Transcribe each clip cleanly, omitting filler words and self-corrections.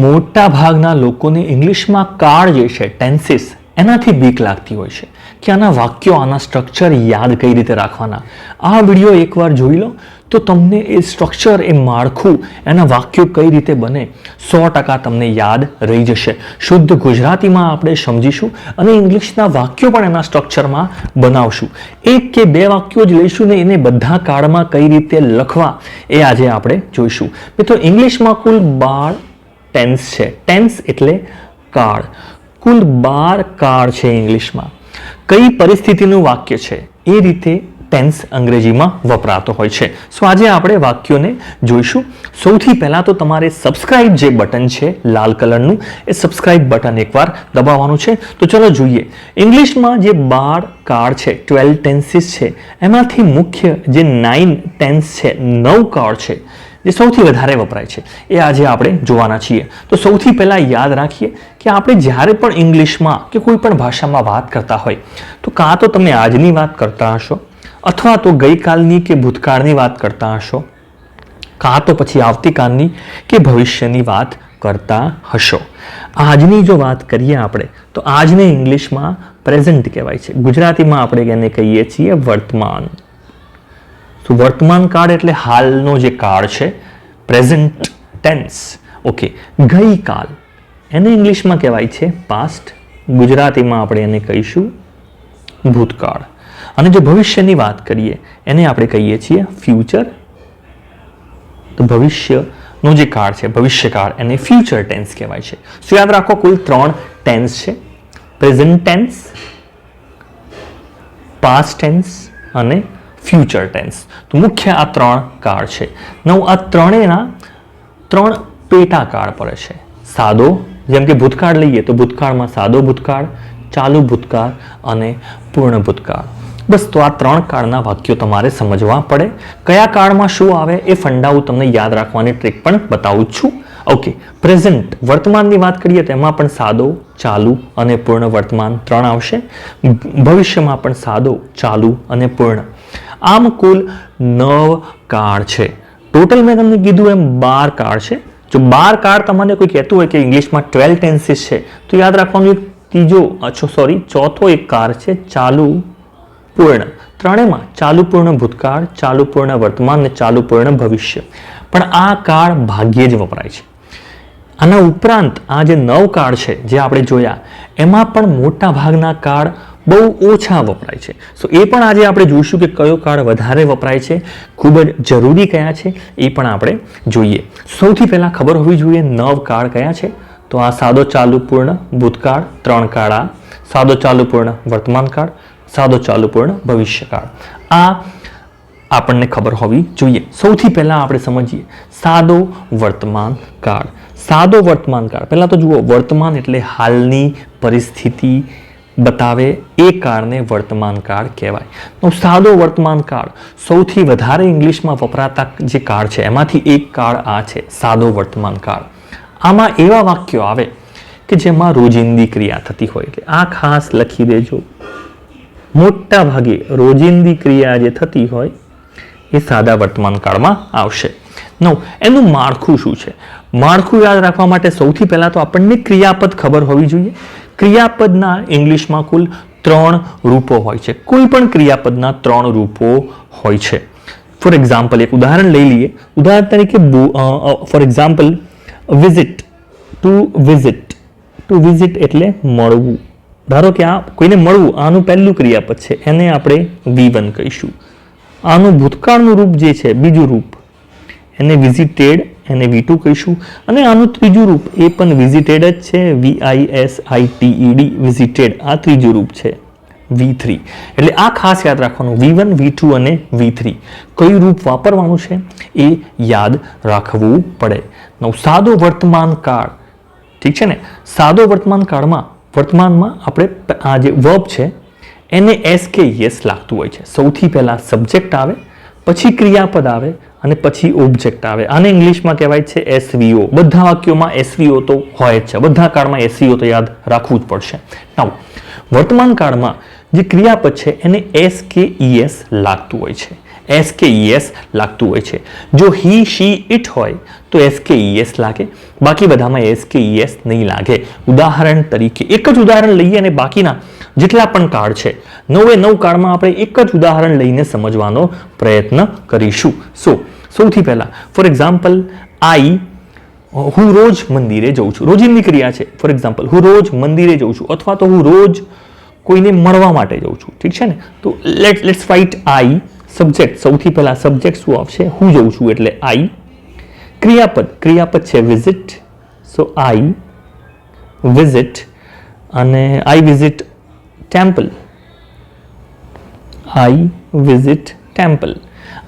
મોટા ભાગના લોકોને ઇંગ્લિશમાં કાળ જે છે ટેન્સીસ એનાથી બીક લાગતી હોય છે કે આના વાક્યો આના સ્ટ્રક્ચર યાદ કઈ રીતે રાખવાના. આ વિડીયો એકવાર જોઈ લો તો તમને એ સ્ટ્રક્ચર એ માળખું એના વાક્યો કઈ રીતે બને 100% તમને યાદ રહી જશે. શુદ્ધ ગુજરાતીમાં આપણે સમજીશું અને ઇંગ્લિશના વાક્યો પણ એના સ્ટ્રક્ચરમાં બનાવશું. એક કે બે વાક્યો જ લઈશું ને એને બધા કાળમાં કઈ રીતે લખવા એ આજે આપણે જોઈશું. મિત્રો ઇંગ્લિશમાં કુલ 12 ટેન્સ છે. ટેન્સ એટલે કાળ. કુલ 12 કાળ છે ઇંગ્લિશમાં. કઈ પરિસ્થિતિનું વાક્ય છે એ રીતે ટેન્સ અંગ્રેજીમાં વપરાતો હોય છે. સો આજે આપણે વાક્યોને જોઈશું. સૌથી પહેલાં તો તમારે સબસ્ક્રાઇબ જે બટન છે લાલ કલરનું એ સબસ્ક્રાઇબ બટન એકવાર દબાવવાનું છે. તો ચલો જોઈએ. ઇંગ્લિશમાં જે 12 કાળ છે 12 ટેન્સીસ છે એમાંથી મુખ્ય જે 9 ટેન્સ છે 9 કાળ છે જે સૌથી વધારે વપરાય છે એ આજે આપણે જોવાના છીએ. તો સૌથી પહેલાં યાદ રાખીએ કે આપણે જ્યારે પણ ઇંગ્લિશમાં કે કોઈ પણ ભાષામાં વાત કરતા હોય તો કાં તો તમે આજની વાત કરતા હશો અથવા તો ગઈકાલની કે ભૂતકાળની વાત કરતા હશો કાં તો પછી આવતીકાલની કે ભવિષ્યની વાત કરતા હશો. આજની જો વાત કરીએ આપણે તો આજને ઇંગ્લિશમાં પ્રેઝન્ટ કહેવાય છે. ગુજરાતીમાં આપણે એને કહીએ છીએ વર્તમાન. તો વર્તમાન કાળ એટલે હાલનો જે કાળ છે પ્રેઝન્ટ ટેન્સ. ઓકે. ગઈકાલ એને ઇંગ્લિશમાં કહેવાય છે પાસ્ટ. ગુજરાતીમાં આપણે એને કહીશું ભૂતકાળ. અને જો ભવિષ્યની વાત કરીએ એને આપણે કહીએ છીએ ફ્યુચર. તો ભવિષ્યનો જે કાળ છે ભવિષ્યકાળ એને ફ્યુચર ટેન્સ કહેવાય છે. સો યાદ રાખો કુલ 3 ટેન્સ છે. પ્રેઝન્ટ ટેન્સ, પાસ્ટ ટેન્સ અને ફ્યુચર ટેન્સ. તો મુખ્ય આ 3 કાળ છે. આ ત્રણેયના 3 પેટા કાળ પડે છે. સાદો, જેમ કે ભૂતકાળ લઈએ તો ભૂતકાળમાં સાદો ભૂતકાળ, ચાલુ ભૂતકાળ અને પૂર્ણ ભૂતકાળ. બસ તો આ 3 કાળના વાક્યો તમારે સમજવા પડે. કયા કાળમાં શું આવે એ ફંડા હું તમને યાદ રાખવાની ટ્રીક પણ બતાવું છું. ઓકે. પ્રેઝન્ટ વર્તમાનની વાત કરીએ તો એમાં પણ સાદો, ચાલુ અને પૂર્ણ વર્તમાન 3 આવશે. ભવિષ્યમાં પણ સાદો, ચાલુ અને પૂર્ણ. આમ કુલ 9 કાળ છે. ટોટલ મેં તમને કીધું એમ 12 કાળ છે. જો 12 કાળ તમને કોઈ કહેતું હોય કે ઇંગ્લિશમાં 12 ટેન્સીસ છે તો યાદ રાખવાનું ચોથો એક કાળ છે ચાલુ પૂર્ણ. ત્રણેયમાં ચાલુ પૂર્ણ ભૂતકાળ, ચાલુ પૂર્ણ વર્તમાન અને ચાલુ પૂર્ણ ભવિષ્ય. પણ આ કાળ ભાગ્યે જ વપરાય છે. આના ઉપરાંત આ જે 9 કાળ છે જે આપણે જોયા એમાં પણ મોટા ભાગના કાળ બહુ ઓછા વપરાય છે. સો એ પણ આજે આપણે જોઈશું કે કયો કાળ વધારે વપરાય છે, ખૂબ જ જરૂરી કયા છે એ પણ આપણે જોઈએ. સૌથી પહેલાં ખબર હોવી જોઈએ 9 કાળ કયા છે. તો આ સાદો ચાલુ પૂર્ણ ભૂતકાળ, 3 કાળ આ સાદો ચાલુ પૂર્ણ વર્તમાન કાળ, સાદો ચાલુ પૂર્ણ ભવિષ્યકાળ. આ આપણને ખબર હોવી જોઈએ. સૌથી પહેલાં આપણે સમજીએ સાદો વર્તમાન કાળ. સાદો વર્તમાન કાળ પહેલાં તો જુઓ, વર્તમાન એટલે હાલની પરિસ્થિતિ બતાવે એ કાળને વર્તમાન કાળ કહેવાય. સાદો વર્તમાન કાળ સૌથી વધારે ઇંગ્લિશમાં વપરાતા જે કાળ છે એમાંથી એક કાળ આ છે સાદો વર્તમાન કાળ. આમાં એવા વાક્યો આવે કે જેમાં રોજિંદી ક્રિયા થતી હોય. એટલે આ ખાસ લખી દેજો. મોટા ભાગે રોજિંદી ક્રિયા જે થતી હોય એ સાદા વર્તમાન કાળમાં આવશે. એનું માળખું શું છે? માળખું યાદ રાખવા માટે સૌથી પહેલા તો આપણને ક્રિયાપદ ખબર હોવી જોઈએ. ક્રિયાપદના ઇંગ્લિશમાં કુલ 3 રૂપો હોય છે. કોઈ પણ ક્રિયાપદના 3 રૂપો હોય છે. ફોર એક્ઝામ્પલ એક ઉદાહરણ લઈ લઈએ. ઉદાહરણ તરીકે for example visit. To visit એટલે મળવું. ધારો કે આ કોઈને મળવું આનું પહેલું ક્રિયાપદ છે એને આપણે V1 કહીશું. આનું ભૂતકાળનું રૂપ જે છે બીજું રૂપ એને વિઝિટેડ એને V2 કહીશું. અને આનું ત્રીજું રૂપ એ પણ વિઝિટેડ જ છે VISITED વિઝિટેડ. આ ત્રીજું રૂપ છે V3. એટલે આ ખાસ યાદ રાખવાનું V1, V2 અને V3 કયું રૂપ વાપરવાનું છે એ યાદ રાખવું પડે. સાદો વર્તમાન કાળ ઠીક છે ને. સાદો વર્તમાન કાળમાં વર્તમાનમાં આપણે આ જે વર્બ છે એને S કે yes લાગતું હોય છે. સૌથી પહેલા સબ્જેક્ટ આવે, પછી ક્રિયાપદ આવે અને પછી ઓબ્જેક્ટ આવે. આને ઇંગ્લિશમાં કહેવાય છે SVO. બધા વાક્યોમાં SVO તો હોય જ છે. બધા કાળમાં SVO તો યાદ રાખવું જ પડશે. વર્તમાન કાળમાં જે ક્રિયાપદ છે એને S કે ES લાગતું હોય છે. SKES લાગતું હોય છે. જો હી શી ઇટ હોય તો SKES લાગે, બાકી બધામાં SKES નહીં લાગે. ઉદાહરણ તરીકે એક જ ઉદાહરણ લઈએ અને બાકીના જેટલા પણ કાર્ડ છે 9 કાર્ડમાં આપણે એક જ ઉદાહરણ લઈને સમજવાનો પ્રયત્ન કરીશું. સૌથી પહેલા ફોર એક્ઝામ્પલ હું રોજ મંદિરે જઉં છું, રોજિંદી ક્રિયા છે. ફોર એક્ઝામ્પલ હું રોજ મંદિરે જઉં છું અથવા તો હું રોજ કોઈને મળવા માટે જઉં છું. ઠીક છે ને? તો લેટ્સ રાઇટ આઈ. સબ્જેક્ટ, સૌથી પહેલા સબ્જેક્ટ શું આવશે? હું જઉં છું એટલે આઈ. ક્રિયાપદ છે વિઝિટ, સો આઈ વિઝિટ. અને I visit temple, I visit temple.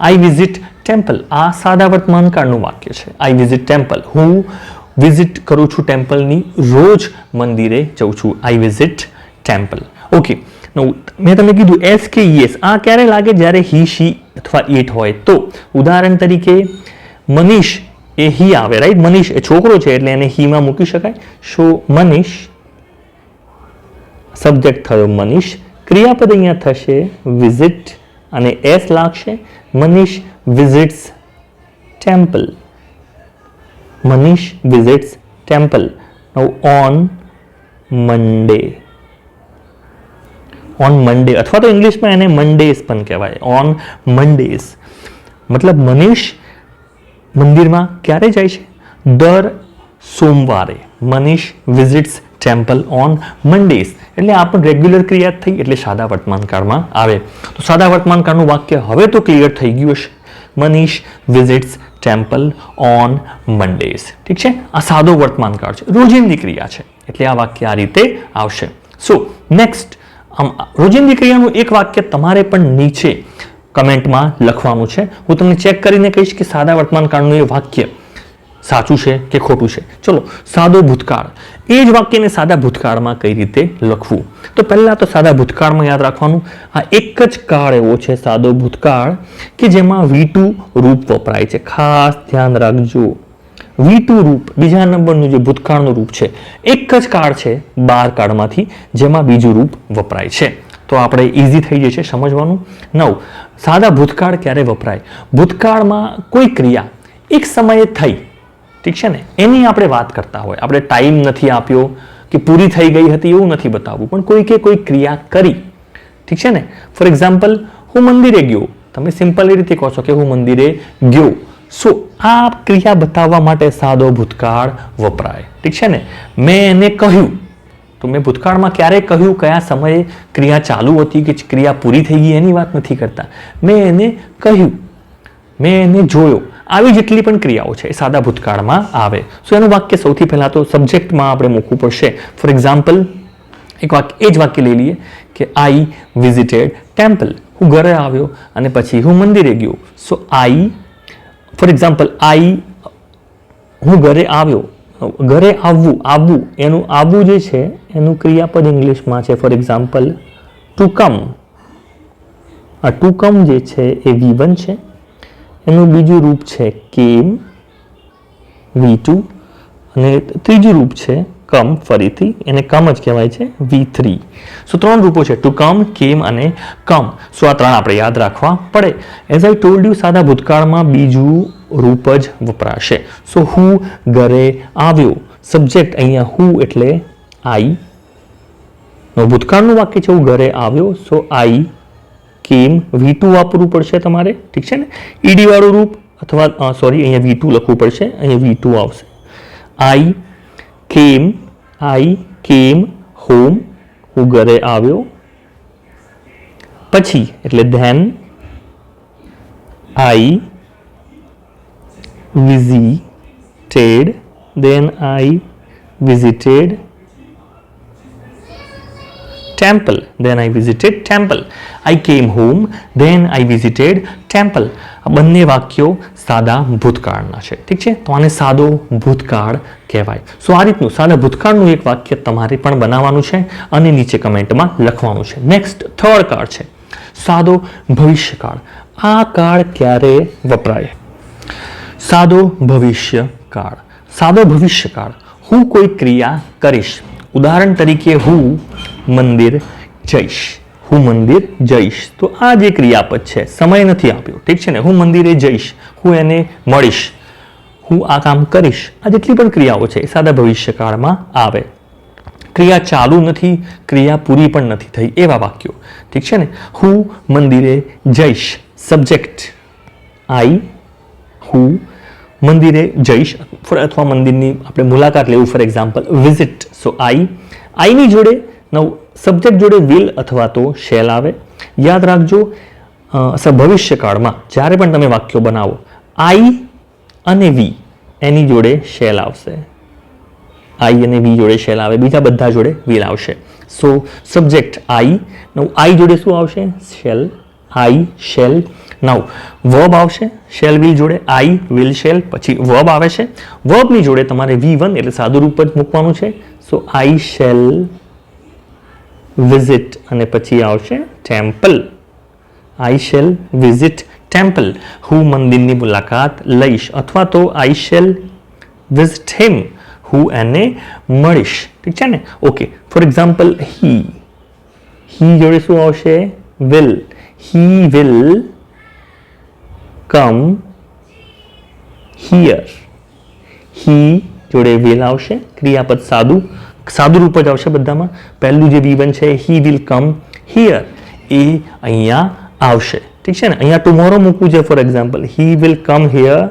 I visit temple આ સાદા વર્તમાન કાળનું વાક્ય છે. આઈ વિઝિટ ટેમ્પલ, હું વિઝિટ કરું છું ટેમ્પલની, રોજ મંદિરે જઉં છું. આઈ વિઝિટ ટેમ્પલ. ઓકે, મેં તમને કીધું SKES આ ક્યારે લાગે? જ્યારે હી શી અથવા ઇટ હોય તો. ઉદાહરણ તરીકે મનીષ એ હી આવે, રાઈટ? મનીષ એ છોકરો છે એટલે એને હીમાં મૂકી શકાય. સો મનીષ સબ્જેક્ટ થયો મનીષ. ક્રિયાપદ અહીંયા થશે વિઝિટ અને S લાગશે. Manish visits temple. Manish visits temple. Now on Monday અથવા તો ઇંગ્લિશમાં એને મંડેઝ પણ કહેવાય. ઓન મંડેઝ મતલબ મનીષ મંદિરમાં ક્યારે જાય છે? દર સોમવારે. Manish visits temple on Mondays. એટલે આ પણ રેગ્યુલર ક્રિયા થઈ એટલે સાદા વર્તમાન કાળમાં આવે. તો સાદા વર્તમાન કાળનું વાક્ય હવે તો ક્લિયર થઈ ગયું હશે. Manish visits temple on Mondays. ઠીક છે? આ સાદો વર્તમાન કાળ છે, રોજિંદી ક્રિયા છે એટલે આ વાક્ય આ રીતે આવશે. સો નેક્સ્ટ, રોજિંદી ક્રિયાનું એક વાક્ય તમારે પણ નીચે કમેન્ટમાં લખવાનું છે. હું તમને ચેક કરીને કહીશ કે સાદા વર્તમાન કાળનું એ વાક્ય સાચું છે કે ખોટું છે. ચલો, સાદો ભૂતકાળ. એ જ વાક્યને સાદા ભૂતકાળમાં કઈ રીતે લખવું? તો પહેલા તો સાદા ભૂતકાળમાં યાદ રાખવાનું, આ એક જ કાળ એવો છે સાદો ભૂતકાળ કે જેમાં V2 રૂપ વપરાય છે. ખાસ ધ્યાન રાખજો, V2 રૂપ બીજા નંબરનું જે ભૂતકાળનું રૂપ છે, એક જ કાળ છે 12 કાળમાંથી જેમાં બીજું રૂપ વપરાય છે. તો આપણે ઇઝી થઈ જશે સમજવાનું. સાદા ભૂતકાળ ક્યારે વપરાય? ભૂતકાળમાં કોઈ ક્રિયા એક સમયે થઈ, ઠીક છે ને, એની આપણે વાત કરતા હોય. આપણે ટાઈમ નથી આપ્યો કે પૂરી થઈ ગઈ હતી એવું નથી બતાવવું, પણ કોઈ ક્રિયા કરી, ઠીક છે ને. ફોર એક્ઝામ્પલ હું મંદિરે ગયો, તમે સિમ્પલ રીતે કહો છો કે હું મંદિરે ગયો. સો આ ક્રિયા બતાવવા માટે સાદો ભૂતકાળ વપરાય, ઠીક છે ને. મેં એને કહ્યું, તો મેં ભૂતકાળમાં ક્યારે કહ્યું, કયા સમયે ક્રિયા ચાલુ હતી કે ક્રિયા પૂરી થઈ ગઈ એની વાત નથી કરતા. મેં એને કહ્યું, મેં એને જોયો. આવી જેટલી પણ ક્રિયાઓ છે એ સાદા ભૂતકાળમાં આવે. સો એનું વાક્ય સૌથી પહેલા તો સબ્જેક્ટમાં આપણે મૂકવું પડશે. ફોર એક્ઝામ્પલ એ જ વાક્ય લઈ લઈએ કે આઈ વિઝિટેડ ટેમ્પલ. હું ઘરે આવ્યો અને પછી હું મંદિરે ગયો. સો આઈ, ફોર એક્ઝામ્પલ હું ઘરે આવ્યો. ઘરે આવવું એનું આવવું જે છે એનું ક્રિયાપદ ઇંગ્લિશમાં છે ફોર એક્ઝામ્પલ ટુ કમ. આ ટુ કમ જે છે એ V1 છે, એનું બીજું રૂપ છે કેમ V2 અને ત્રીજું રૂપ છે કમ, ફરીથી એને કમ જ કહેવાય છે V3. સો 3 રૂપો છે, ટુ કમ, કેમ અને કમ. સો આ 3 આપણે યાદ રાખવા પડે. એઝ આઈ ટોલ્ડ યુ, સાદા ભૂતકાળમાં બીજું રૂપ જ વપરાશે. સો હું ઘરે આવ્યો, સબ્જેક્ટ અહીંયા હું એટલે આઈ. ભૂતકાળનું વાક્ય છે હું ઘરે આવ્યો, સો આઈ કેમ. V2 વાપરવું પડશે તમારે, ઠીક છે ને. ઈડી વાળું રૂપ અથવા સોરી અહીંયા V2 લખવું પડશે, અહીંયા V2 આવશે. આઈ કેમ હોમ, હું ઘરે આવ્યો. પછી એટલે than I visited, then I visited temple, then I visited temple. I came home, then I visited temple. આ બંને વાક્યો સાદા ભૂતકાળના છે, ઠીક છે. તો આને સાદો ભૂતકાળ કહેવાય. સો આ રીતનું સાદા ભૂતકાળનું એક વાક્ય તમારે પણ બનાવવાનું છે અને નીચે કમેન્ટમાં લખવાનું છે. નેક્સ્ટ થર્ડ કાળ છે સાદો ભવિષ્યકાળ. આ કાળ ક્યારે વપરાય? સાદો ભવિષ્યકાળ. સાદો ભવિષ્યકાળ, હું કોઈ ક્રિયા કરીશ. ઉદાહરણ તરીકે હું મંદિર જઈશ. હું મંદિર જઈશ. તો આ જે ક્રિયાપદ છે, સમય નથી આપ્યો, ઠીક છે ને. હું મંદિરે જઈશ, હું એને મળીશ, હું આ કામ કરીશ. આ જેટલી પણ ક્રિયાઓ છે એ સાદા ભવિષ્યકાળમાં આવે. ક્રિયા ચાલુ નથી, ક્રિયા પૂરી પણ નથી થઈ, એવા વાક્યો, ઠીક છે ને. હું મંદિરે જઈશ, સબ્જેક્ટ આઈ, હું મંદિરે જઈશ અથવા મંદિરની આપણે મુલાકાત લેવું, ફોર એક્ઝામ્પલ વિઝિટ. સો આઈની જોડે સબ્જેક્ટ જોડે વિલ અથવા તો શેલ આવે. યાદ રાખજો, ભવિષ્યકાળમાં જ્યારે પણ તમે વાક્યો બનાવો, આઈ અને વી એની જોડે શેલ આવશે. આઈ અને વી જોડે શેલ આવે, બીજા બધા જોડે વિલ આવશે. સો સબ્જેક્ટ આઈ, આઈ જોડે શું આવશે? Shall. I shall. Now verb આવશે શેલ વિલ જોડે, આઈ વિલ શેલ, પછી વર્બ આવે છે. વર્બની જોડે તમારે V1 એટલે સાદું રૂપ જ મૂકવાનું છે. સો આઈ શેલ વિઝિટ અને પછી આવશે ટેમ્પલ. આઈ શેલ વિઝિટ ટેમ્પલ. હું મંદિરની મુલાકાત લઈશ અથવા તો આઈ શેલ વિઝિટ હિમ, હું એને મળીશ. ઠીક છે ને. ઓકે, ફોર એક્ઝામ્પલ હી જોડે શું આવશે? Will. He will come here. He જોડે વિલ આવશે, ક્રિયાપદ સાદું રૂપ જ આવશે બધામાં. પહેલું જે V1 છે, હી વિલ કમ હિયર, એ અહીંયા આવશે. ઠીક છે ને. અહીંયા ટુમોરો મૂકવું છે, for example he will come here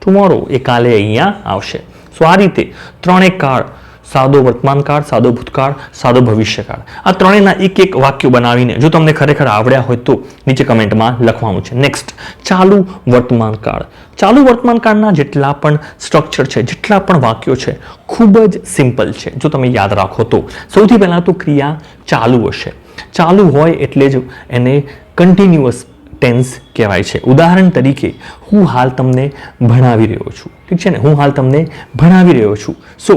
tomorrow, એ કાલે અહીંયા આવશે. સો આ રીતે ત્રણેય કાળ, સાદો વર્તમાન કાળ, સાદો ભૂતકાળ, સાદો ભવિષ્યકાળ, આ ત્રણેયના એક વાક્યો બનાવીને જો તમને ખરેખર આવડ્યા હોય તો નીચે કમેન્ટમાં લખવાનું છે. નેક્સ્ટ, ચાલુ વર્તમાન કાળ. ચાલુ વર્તમાન કાળના જેટલા પણ સ્ટ્રક્ચર છે, જેટલા પણ વાક્યો છે, ખૂબ જ સિમ્પલ છે જો તમે યાદ રાખો તો. સૌથી પહેલાં તો ક્રિયા ચાલુ હશે. ચાલુ હોય એટલે જ એને કન્ટિન્યુઅસ ટેન્સ કહેવાય છે. ઉદાહરણ તરીકે, હું હાલ તમને ભણાવી રહ્યો છું. ઠીક છે ને. હું હાલ તમને ભણાવી રહ્યો છું. સો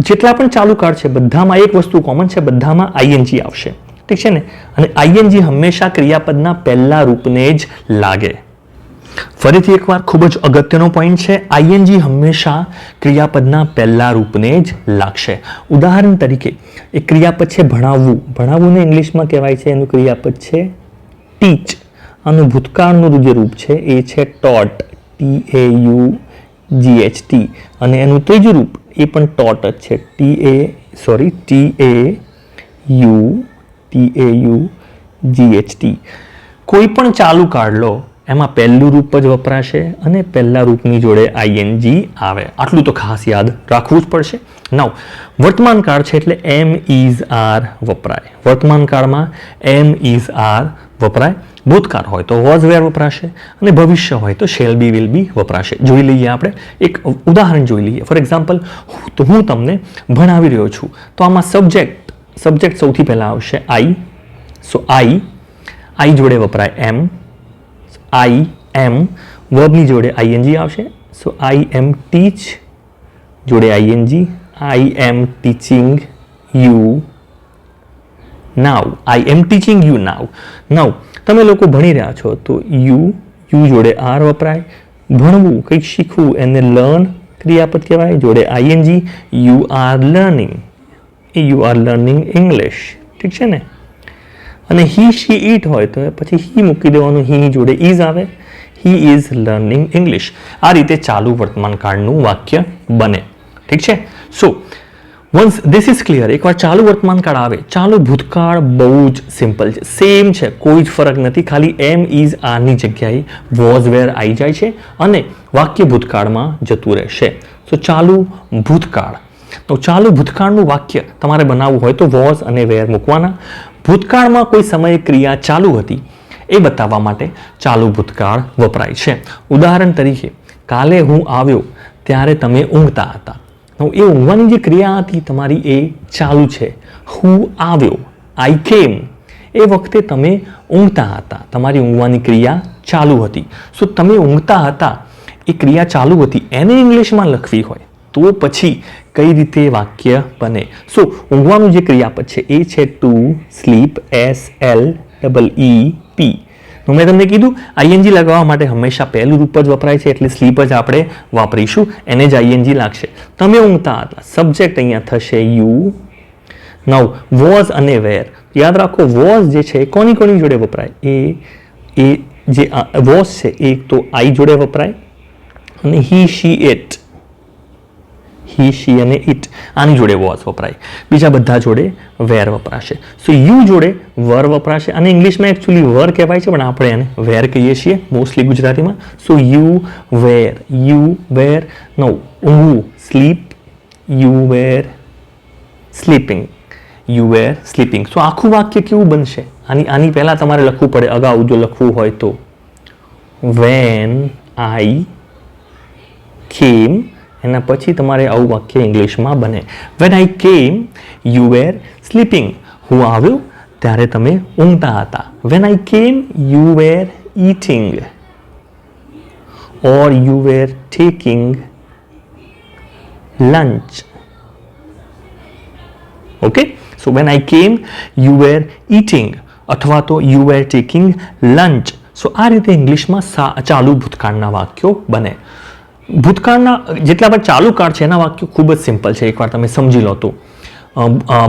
જેટલા પણ ચાલુ કાળ છે બધામાં એક વસ્તુ કોમન છે, બધામાં આઈએનજી આવશે. ઠીક છે ને. અને આઈએનજી હંમેશા ક્રિયાપદના પહેલા રૂપને જ લાગે. ફરીથી એકવાર ખૂબ જ અગત્યનો પોઈન્ટ છે, આઈએનજી હંમેશા ક્રિયાપદના પહેલા રૂપને જ લાગશે. ઉદાહરણ તરીકે, એક ક્રિયાપદ છે ભણાવવું. ભણાવવુંને ઇંગ્લિશમાં કહેવાય છે, એનું ક્રિયાપદ છે ટીચ. આનું ભૂતકાળનું જે રૂપ છે એ છે ટોટ, TAUGHT. અને એનું ત્રીજું રૂપ એ પણ ટોટ જ છે, TAUGHT. કોઈ પણ ચાલુ કાળ લો, એમાં પહેલું રૂપ જ વપરાશે અને પહેલા રૂપની જોડે આઈએનજી આવે. આટલું તો ખાસ યાદ રાખવું જ પડશે. નાઉ વર્તમાન કાળ છે એટલે એમ ઇઝ આર વપરાય. વર્તમાન કાળમાં એમ ઇઝ આર વપરાય. ભૂતકાળ હોય તો વોઝ વેર વપરાશે અને ભવિષ્ય હોય તો શેલ બી વિલ બી વપરાશે. જોઈ લઈએ આપણે એક ઉદાહરણ જોઈ લઈએ. ફોર એક્ઝામ્પલ, તો હું તમને ભણાવી રહ્યો છું, તો આમાં સબ્જેક્ટ સૌથી પહેલા આવશે આઈ. સો આઈ જોડે વપરાય એમ. આઈ એમ. વર્બની જોડે આઈએનજી આવશે. સો આઈ એમ ટીચ જોડે I N G. I am teaching you now. I am teaching you now. તમે લોકો ભણી રહ્યા છો તો યુ જોડે આર વપરાય. ભણવું, કંઈક શીખવું, એને લર્ન ક્રિયાપદ કહેવાય, જોડે ING. You are learning English. ઠીક છે ને. અને હી શી ઇટ હોય તો પછી હી મૂકી દેવાનું, હીની જોડે ઇઝ આવે. He is learning English. આ રીતે ચાલુ વર્તમાન કાળનું વાક્ય બને. ઠીક છે. સો વન્સ ધીસ ઇઝ ક્લિયર, એકવાર ચાલુ વર્તમાન કાળ આવે, ચાલુ ભૂતકાળ બહુ જ સિમ્પલ છે, સેમ છે, કોઈ જ ફરક નથી. ખાલી એમ ઇઝ આરની જગ્યાએ વોઝ વેર આવી જાય છે અને વાક્ય ભૂતકાળમાં જતું રહેશે. સો ચાલુ ભૂતકાળ. તો ચાલુ ભૂતકાળનું વાક્ય તમારે બનાવવું હોય તો વોઝ અને વેર મૂકવાના. ભૂતકાળમાં કોઈ સમયે ક્રિયા ચાલુ હતી એ બતાવવા માટે ચાલુ ભૂતકાળ વપરાય છે. ઉદાહરણ તરીકે, કાલે હું આવ્યો ત્યારે તમે ઊંઘતા હતા. એ ઊંઘવાની જે ક્રિયા હતી તમારી એ ચાલુ છે. હું આવ્યો, આઈ કેમ, એ વખતે તમે ઊંઘતા હતા, તમારી ઊંઘવાની ક્રિયા ચાલુ હતી. સો તમે ઊંઘતા હતા એ ક્રિયા ચાલુ હતી, એને ઇંગ્લિશમાં લખવી હોય તો પછી કઈ રીતે વાક્ય બને? સો ઊંઘવાનું જે ક્રિયાપદ છે એ છે ટુ સ્લીપ, SLEEP. મેં તમને કીધું આઈએનજી લગાવવા માટે હંમેશા પહેલું રૂપ જ વપરાય છે એટલે સ્લીપ જ આપણે વાપરીશું, એને જ આઈએનજી લાગશે. તમે ઊંઘતા હતા, સબ્જેક્ટ અહીંયા થશે યુ. નાઉ વોઝ અને વેર, યાદ રાખો વોઝ જે છે એ કોની જોડે વપરાય? એ જે વોઝ છે એ તો આઈ જોડે વપરાય, અને હી શી અને ઇટ આની જોડે વોઝ વપરાય. બીજા બધા જોડે વેર વપરાશે. સો યુ જોડે વર વપરાશે, અને ઇંગ્લિશમાં એકચ્યુઅલી વર કહેવાય છે પણ આપણે એને વેર કહીએ છીએ મોસ્ટલી ગુજરાતીમાં. સો યુ વેર નો ઊંઘવું સ્લીપ, યુ વેર સ્લીપિંગ. સો આખું વાક્ય કેવું બનશે? આની પહેલા તમારે લખવું પડે, અગાઉ જો લખવું હોય તો. વેન આઈ કેમ, એના પછી તમારે આવું વાક્ય ઇંગ્લિશમાં બને. વેન આઈ કેમ યુ વેર સ્લીપિંગ. હું આવ્યો ત્યારે તમે ઊંઘતા હતા. વેન આઈ કેમ you were eating, or you were taking lunch. Okay, so when I કેમ યુ વેર ઈટિંગ, અથવા તો યુ વેર ટેકિંગ લંચ. સો આ રીતે ઇંગ્લિશમાં ચાલુ ભૂતકાળના વાક્યો બને. ભૂતકાળના જેટલા પણ ચાલુ કાળ છે એના વાક્યો ખૂબ જ સિમ્પલ છે, એકવાર તમે સમજી લો તો.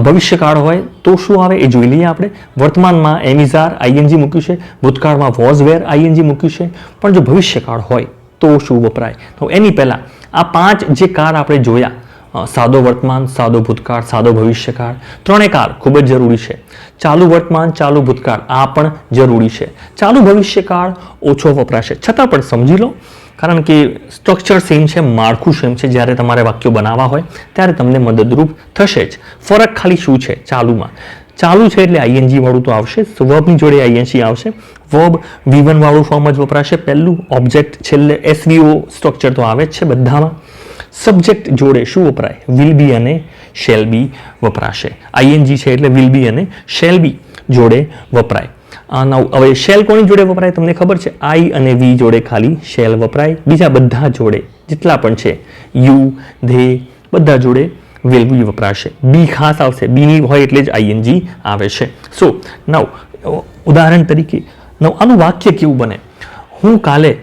ભવિષ્યકાળ હોય તો શું આવે એ જોઈ લઈએ આપણે. વર્તમાનમાં એમ ઇઝ આર આઈએનજી મૂક્યું છે, ભૂતકાળમાં વોઝ વેર આઈએનજી મૂક્યું છે, પણ જો ભવિષ્યકાળ હોય તો શું વપરાય? તો એની પહેલાં આ 5 જે કાળ આપણે જોયા, સાદો વર્તમાન, સાદો ભૂતકાળ, સાદો ભવિષ્યકાળ, ત્રણેય કાળ ખૂબ જ જરૂરી છે. ચાલુ વર્તમાન, ચાલુ ભૂતકાળ આ પણ જરૂરી છે. ચાલુ ભવિષ્યકાળ ઓછો વપરાશે, છતાં પણ સમજી લો, કારણ કે સ્ટ્રક્ચર સેમ છે, માળખું સેમ છે. જ્યારે તમારે વાક્યો બનાવવા હોય ત્યારે તમને મદદરૂપ થશે જ. ફરક ખાલી શું છે ચાલુમાં? ચાલુ છે એટલે આઈએનજી વાળું તો આવશે, વર્બની જોડે આઈએનજી આવશે. વર્બ V1 વાળું ફોર્મ જ વપરાશે પહેલું, ઓબ્જેક્ટ છેલ્લે SVO સ્ટ્રક્ચર તો આવે જ છે બધામાં. સબ્જેક્ટ જોડે શું વપરાય? વિલ બી અને શેલ બી વપરાશે. આઈએનજી છે એટલે વિલ બી અને શેલ બી જોડે વપરાય. હવે શેલ કોની જોડે વપરાય તમને ખબર છે? આઈ અને વી જોડે ખાલી શેલ વપરાય. બીજા બધા જોડે જેટલા પણ છે યુ, ધે, બધા જોડે વિલ બી વપરાશે. બી ખાસ આવશે, બીની હોય એટલે જ આઈએનજી આવે છે. સો નવ ઉદાહરણ તરીકે આનું વાક્ય કેવું બને? હું કાલે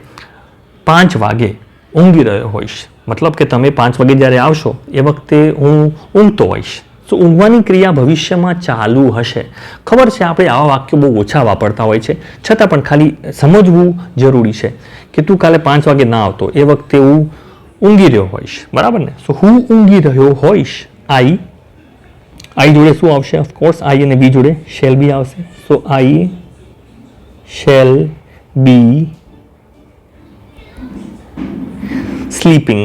5 વાગે ઊંઘી રહ્યો હોઈશ. મતલબ કે તમે 5 વાગે જ્યારે આવશો એ વખતે હું ઊંઘતો હોઈશ. સો ઊંઘવાની ક્રિયા ભવિષ્યમાં ચાલુ હશે. ખબર છે આપણે આવા વાક્યો બહુ ઓછા વાપરતા હોય છે, છતાં પણ ખાલી સમજવું જરૂરી છે કે તું કાલે 5 વાગે ના આવતો એ વખતે હું ઊંઘી રહ્યો હોઈશ, બરાબર ને? સો હું ઊંઘી રહ્યો હોઈશ. આઈ જોડે શું આવશે? ઓફકોર્સ આઈ અને બી જોડે શેલ બી આવશે. So I shall be sleeping.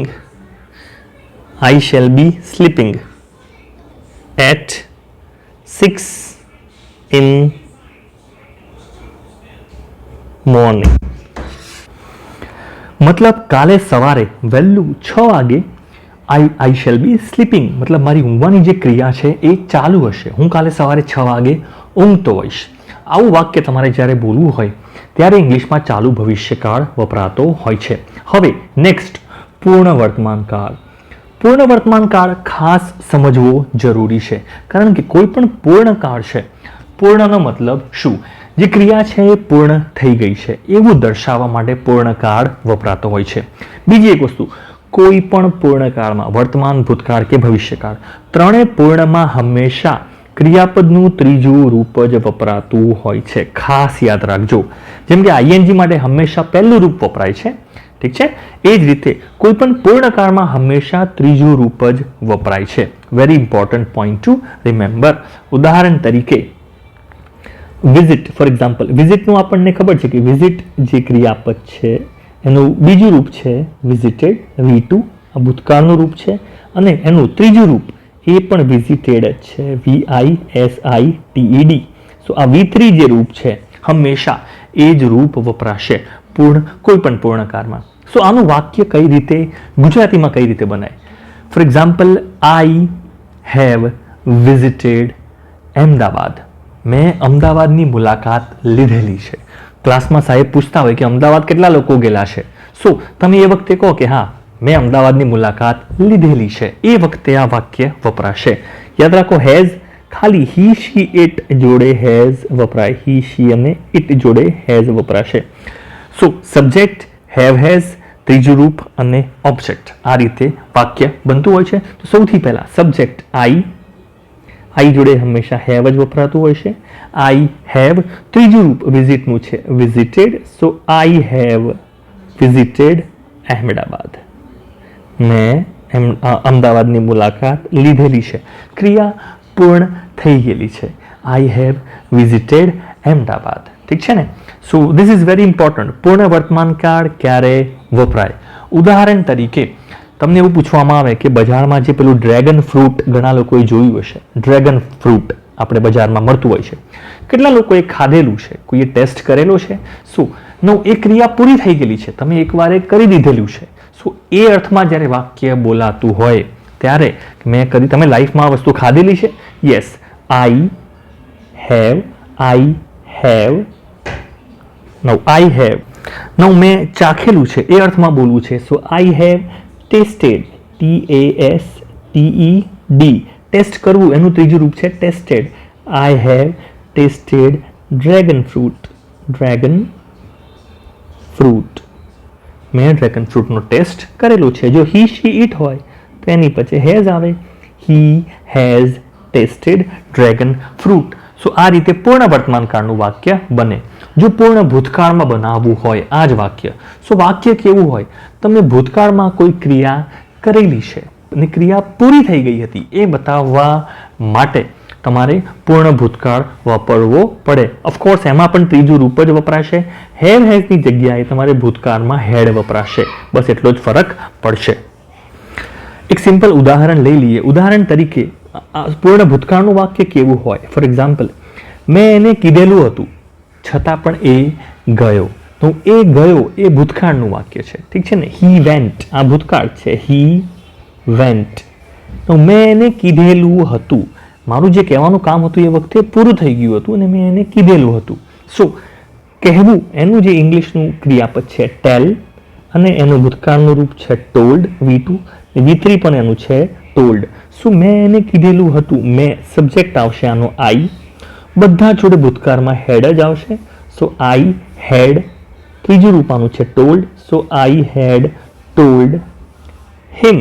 I shall be sleeping at 6 in morning. મતલબ કાલે સવારે વહેલું 6 વાગે I shall be sleeping. મતલબ મારી ઊંઘવાની જે ક્રિયા છે એ ચાલુ હશે. હું કાલે સવારે 6 વાગે ઊંઘતો હોઈશ. આવું વાક્ય તમારે જ્યારે બોલવું હોય ત્યારે ઇંગ્લિશમાં ચાલુ ભવિષ્યકાળ વપરાતો હોય છે. હવે નેક્સ્ટ પૂર્ણ વર્તમાન કાળ. પૂર્ણ વર્તમાન કાળ ખાસ સમજવો જરૂરી છે, કારણ કે કોઈ પણ પૂર્ણ કાળ છે, પૂર્ણનો મતલબ શું? જે ક્રિયા છે એ પૂર્ણ થઈ ગઈ છે એવું દર્શાવવા માટે પૂર્ણ કાળ વપરાતો હોય છે. બીજી એક વસ્તુ, કોઈ પણ પૂર્ણ કાળમાં વર્તમાન, ભૂતકાળ કે ભવિષ્યકાળ ત્રણે પૂર્ણમાં હંમેશા ક્રિયાપદનું ત્રીજું રૂપ જ વપરાતું હોય છે. ખાસ યાદ રાખજો. જેમ કે આઈએનજી માટે હંમેશા પહેલું રૂપ વપરાય છે, ઠીક છે? એ જ રીતે કોઈ પણ પૂર્ણ કાળમાં હંમેશા ત્રીજું રૂપ જ વપરાય છે. Very important point two remember. ઉદાહરણ તરીકે વિઝિટ, ફોર એક્ઝામ્પલ વિઝિટનું આપણને ખબર છે કે વિઝિટ જે ક્રિયાપદ છે એનું બીજું રૂપ છે વિઝિટેડ, V2 આ ભૂતકાળનું રૂપ છે, અને એનું ત્રીજું રૂપ એ પણ વિઝિટેડ જ છે, VISITED. સો આ V3 જે રૂપ છે હંમેશા એ જ રૂપ વપરાશે કોઈ પણ પૂર્ણકાળમાં. સો આનું વાક્ય કઈ રીતે ગુજરાતીમાં કઈ રીતે બનાય? For example I have visited Ahmedabad. મેં અમદાવાદની મુલાકાત લીધેલી છે. ક્લાસમાં સાહેબ પૂછતા હોય કે અમદાવાદ કેટલા લોકો ગયેલા છે? સો તમે એ વખતે કહો કે હા મેં અમદાવાદની મુલાકાત લીધેલી છે. એ વખતે આ વાક્ય વપરાશે. યાદ રાખો, હેઝ ખાલી હી, શી, ઇટ જોડે હેઝ વપરાય. હી, શી અને ઇટ જોડે હેઝ વપરાશે. સો સબ્જેક્ટ, હેવ, હેઝ, ત્રીજું રૂપ અને ઓબ્જેક્ટ, આ રીતે વાક્ય બનતું હોય છે. તો સૌથી પહેલા સબ્જેક્ટ આઈ, આઈ જોડે હંમેશા હેવ જ વપરાતું હોય છે. I have. ત્રીજું રૂપ વિઝિટનું છે visited. So I have visited Ahmedabad. મેં અમદાવાદની મુલાકાત લીધેલી છે. ક્રિયા પૂર્ણ થઈ ગયેલી છે. I have visited Ahmedabad. ઠીક છે ને. So this is very important. પૂર્ણ વર્તમાન કાળ ક્યારે વપરાય? ઉદાહરણ તરીકે તમને એવું પૂછવામાં આવે કે બજારમાં જે પેલું ડ્રેગન ફ્રૂટ ઘણા લોકોએ જોયું હશે. ડ્રેગન ફ્રૂટ આપણે બજારમાં મળતું હોય છે. કેટલા લોકોએ ખાધેલું છે? કોઈએ ટેસ્ટ કરેલો છે? શું એ ક્રિયા પૂરી થઈ ગયેલી છે, તમે એકવાર કરી દીધેલું છે. શું એ અર્થમાં જ્યારે વાક્ય બોલાતું હોય ત્યારે મેં કરી, તમે લાઈફમાં આ વસ્તુ ખાધેલી છે? યસ, આઈ હેવ મેં ચાખેલું છે એ અર્થમાં બોલવું છે. So I have tasted. TASTED. Taste કરવું એનું ત્રીજું રૂપ છે tasted. I have tasted dragon fruit. મેં ડ્રેગન ફ્રૂટનો ટેસ્ટ કરેલો છે. જો હી શી ઇટ હોય તો એની પછી હેઝ આવે. He has tasted dragon fruit. So આ રીતે પૂર્ણ વર્તમાન કાળનું વાક્ય બને. જો પૂર્ણ ભૂતકાળમાં બનાવવું હોય આ જ વાક્ય, સો વાક્ય કેવું હોય? તમે ભૂતકાળમાં કોઈ ક્રિયા કરેલી છે અને ક્રિયા પૂરી થઈ ગઈ હતી એ બતાવવા માટે તમારે પૂર્ણ ભૂતકાળ વાપરવો પડે. ઓફકોર્સ એમાં પણ ત્રીજું રૂપ જ વપરાશે. હેવ હેઝની જગ્યાએ તમારે ભૂતકાળમાં હેડ વપરાશે. બસ એટલો જ ફરક પડશે. એક સિમ્પલ ઉદાહરણ લઈ લઈએ. ઉદાહરણ તરીકે પૂર્ણ ભૂતકાળનું વાક્ય કેવું હોય? ફોર એક્ઝામ્પલ, મેં એને કીધેલું હતું છતાં પણ એ ગયો. તો એ ગયો એ ભૂતકાળનું વાક્ય છે. ઠીક છે ને. હી વેન્ટ આ ભૂતકાળ છે. He went. તો મેં એને કીધેલું હતું. મારું જે કહેવાનું કામ હતું એ વખતે પૂરું થઈ ગયું હતું અને મેં એને કીધેલું હતું. સો કહેવું એનું જે ઇંગ્લિશનું ક્રિયાપદ છે ટેલ અને એનું ભૂતકાળનું રૂપ છે ટોલ્ડ. V2 V3 પણ એનું છે ટોલ્ડ. શું મેં એને કીધેલું હતું. મેં સબ્જેક્ટ આવશે આનો આઈ. બધા જોડે ભૂતકાળમાં હેડ જ આવશે. સો આઈ હેડ. ત્રીજું રૂપાનું છે told. So I had told him.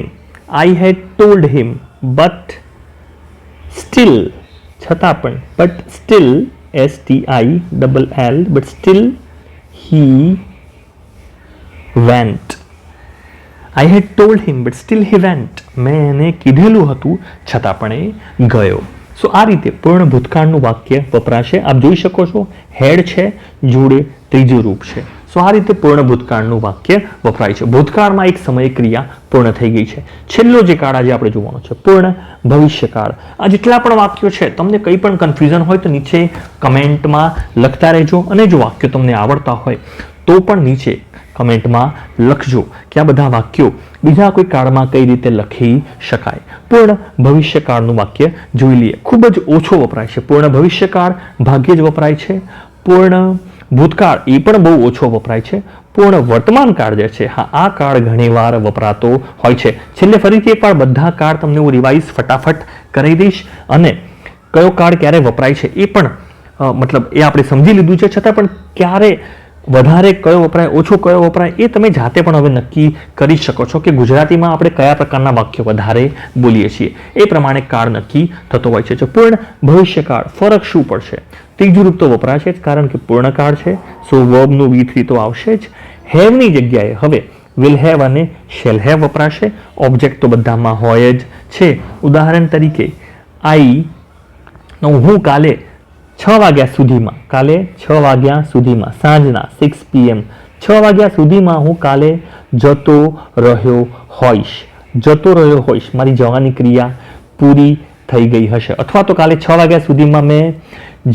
I had told him. But still છતાં પણ, but still STILL but still he went. I had told him but still he went. મેં એને કીધેલું હતું છતાં પણ એ ગયો. સો આ રીતે પૂર્ણ ભૂતકાળનું વાક્ય વપરાશે. આપ જોઈ શકો છો હેડ છે જોડે ત્રીજું રૂપ છે. સો આ રીતે પૂર્ણ ભૂતકાળનું વાક્ય વપરાય છે. ભૂતકાળમાં એક સમયે ક્રિયા પૂર્ણ થઈ ગઈ છે. છેલ્લો જે કાળ આજે આપણે જોવાનો છે પૂર્ણ ભવિષ્યકાળ. આ જેટલા પણ વાક્યો છે તમને કંઈ પણ કન્ફ્યુઝન હોય તો નીચે કમેન્ટમાં લખતા રહેજો. અને જો વાક્યો તમને આવડતા હોય તો પણ નીચે કમેન્ટમાં લખજો કે આ બધા વાક્યો બીજા કોઈ કાળમાં કઈ રીતે લખી શકાય. પૂર્ણ ભવિષ્યકાળનું વાક્ય જોઈ લઈએ. ખૂબ જ ઓછો વપરાય છે. પૂર્ણ ભવિષ્યકાળ ભાગ્યે જ વપરાય છે. પૂર્ણ ભૂતકાળ એ પણ બહુ ઓછો વપરાય છે. પૂર્ણ વર્તમાન કાળ જે છે હા આ કાળ ઘણીવાર વપરાતો હોય છે. છેલ્લે ફરીથી એકવાર બધા કાળ તમને હું રિવાઇઝ ફટાફટ કરી દઈશ અને કયો કાળ ક્યારે વપરાય છે એ પણ મતલબ એ આપણે સમજી લીધું છે. છતાં પણ ક્યારે વધારે કયો વપરાય, ઓછો કયો વપરાય એ તમે જાતે પણ હવે નક્કી કરી શકો છો કે ગુજરાતીમાં આપણે કયા પ્રકારના વાક્યો વધારે બોલીએ છીએ. એ પ્રમાણે કાળ નક્કી થતો હોય છે. પૂર્ણ ભવિષ્યકાળ ફરક શું પડશે? ત્રીજું રૂપ તો વપરાશે જ કારણ કે પૂર્ણ કાળ છે. સો વર્બનું V3 તો આવશે જ. હેવની જગ્યાએ હવે વિલ હેવ અને શેલ હેવ વપરાશે. ઓબ્જેક્ટ તો બધામાં હોય જ છે. ઉદાહરણ તરીકે હું કાલે 6 વાગ્યા સુધીમાં, કાલે 6 વાગ્યા સુધીમાં, સાંજના 6 PM 6 વાગ્યા સુધીમાં હું કાલે જતો રહ્યો હોઈશ. મારી જવાની ક્રિયા પૂરી થઈ ગઈ હશે. અથવા તો કાલે 6 વાગ્યા સુધીમાં મેં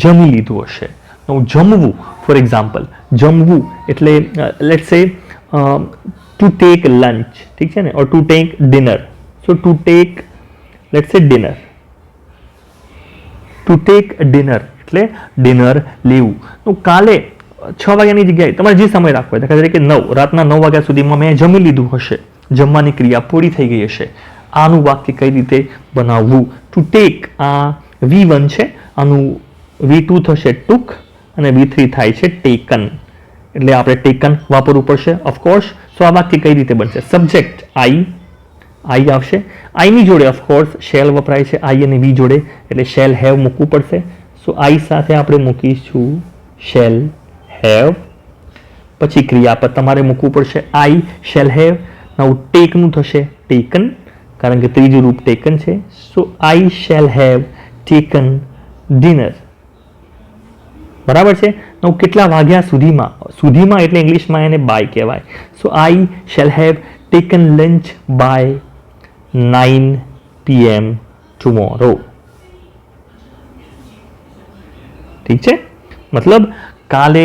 જમી લીધું હશે. જમવું ફોર એક્ઝામ્પલ, જમવું એટલે લેટ્સ સે ટુ ટેક લંચ. ઠીક છે ને. Or to take dinner. So to take let's say dinner. To take dinner એટલે ડિનર લેવું. તો કાલે 6 વાગ્યાની જગ્યાએ તમારે જે સમય રાખવો હોય, દાખલા તરીકે 9 રાતના 9 વાગ્યા સુધીમાં મેં જમી લીધું હશે. જમવાની ક્રિયા પૂરી થઈ ગઈ હશે. આનું વાક્ય કઈ રીતે બનાવવું? ટુ ટેક આ V1 છે, આનું V2 થશે ટુક અને V3 થાય છે ટેકન. એટલે આપણે ટેકન વાપરવું પડશે ઓફકોર્સ. સો આ વાક્ય કઈ રીતે બનશે? સબ્જેક્ટ આઈ આઈ આવશે. આઈની જોડે ઓફકોર્સ શેલ વપરાય છે, આઈ અને વી જોડે, એટલે શેલ હેવ મૂકવું પડશે. સો આઈ સાથે આપણે મૂકીશું શેલ હેવ. પછી ક્રિયાપદ તમારે મૂકવું પડશે આઈ શેલ હેવ. નવ ટેકનું થશે ટેકન, કારણ કે ત્રીજું રૂપ ટેકન છે. So I shall have taken dinner. બરાબર છે. નવ કેટલા વાગ્યા સુધીમાં, સુધીમાં એટલે ઇંગ્લિશમાં એને બાય કહેવાય. So I shall have taken lunch by 9 PM tomorrow. ઠીક છે, મતલબ કાલે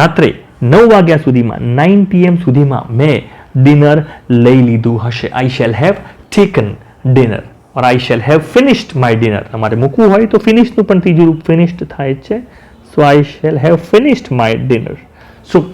રાત્રે 9 વાગ્યા સુધીમાં 9 PM સુધીમાં મેં ડિનર લઈ લીધું હશે. આઈ shall have taken dinner or I shall have finished my dinner. તમારે મૂકવું હોય તો ફિનિશનું પણ ત્રીજું રૂપ ફિનિશ્ડ થાય છે. So I shall have finished my dinner. So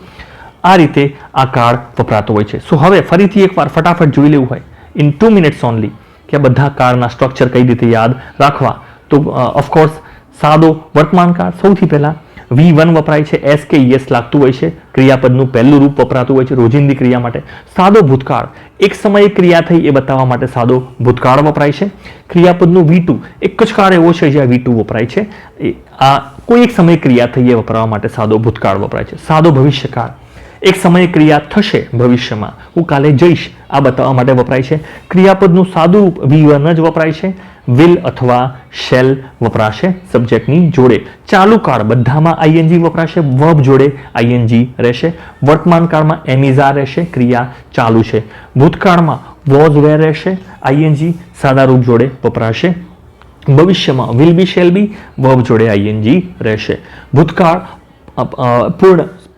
આ રીતે આ કાર્ડ વપરાતો હોય છે. સો હવે ફરીથી એકવાર ફટાફટ જોઈ લેવું હોય ઇન 2 મિનિટ્સ ઓનલી કે બધા કાર્ડના સ્ટ્રક્ચર કઈ રીતે યાદ રાખવા. તો ઓફકોર્સ સાદો વર્તમાન કાળ સૌથી પહેલા V1 વપરાય છે, એસ કે યસ લાગતું હોય છે. ક્રિયાપદનું પહેલું રૂપ વપરાતું હોય છે રોજિંદી ક્રિયા માટે. સાદો ભૂતકાળ, એક સમયે ક્રિયા થઈ એ બતાવવા માટે સાદો ભૂતકાળ વપરાય છે. ક્રિયાપદનું V2 એક જ કાળ એવો છે જ્યાં V2 વપરાય છે. આ કોઈ એક સમયે ક્રિયા થઈ એ વપરાવવા માટે સાદો ભૂતકાળ વપરાય છે. સાદો ભવિષ્યકાળ, એક સમયે ક્રિયા થશે ભવિષ્યમાં, હું કાલે જઈશ, આ બતાવવા માટે વપરાય છે. ક્રિયાપદનું સાદું રૂપ V1 જ વપરાય છે. વિલ અથવા શેલ વપરાશે સબ્જેક્ટની જોડે. ચાલુ કાળ બધામાં આઈએનજી વપરાશે, વર્બ જોડે આઈએનજી રહેશે. વર્તમાન કાળમાં એમિઝા રહેશે, ક્રિયા ચાલુ છે. ભૂતકાળમાં વોઝ વેર રહેશે, આઈએનજી સાદા રૂપ જોડે વપરાશે. ભવિષ્યમાં will be shall be verb જોડે આઈએનજી રહેશે. ભૂતકાળ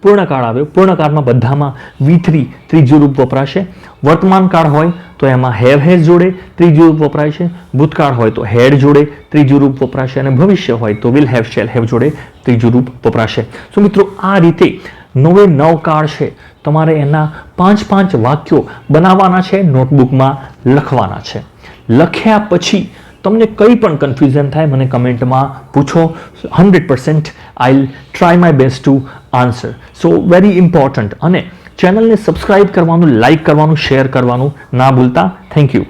પૂર્ણકાળ આવ્યો, પૂર્ણકાળમાં બધામાં V3 ત્રીજું રૂપ વપરાશે. વર્તમાન કાળ હોય તો એમાં હેવ હેઝ જોડે ત્રીજું રૂપ વપરાય છે. ભૂતકાળ હોય તો હેડ જોડે ત્રીજું રૂપ વપરાશે અને ભવિષ્ય હોય તો વિલ હેવ શેલ હેવ જોડે ત્રીજું રૂપ વપરાશે. સો મિત્રો આ રીતે 9 કાળ છે. તમારે એના 5 વાક્યો બનાવવાના છે, નોટબુકમાં લખવાના છે. લખ્યા પછી તમને કંઈ પણ કન્ફ્યુઝન થાય મને કમેન્ટમાં પૂછો. 100% આઈ try my best to answer. So very important. અને ચેનલને સબસ્ક્રાઇબ કરવાનું, લાઇક કરવાનું, શેર કરવાનું ના ભૂલતા. Thank you.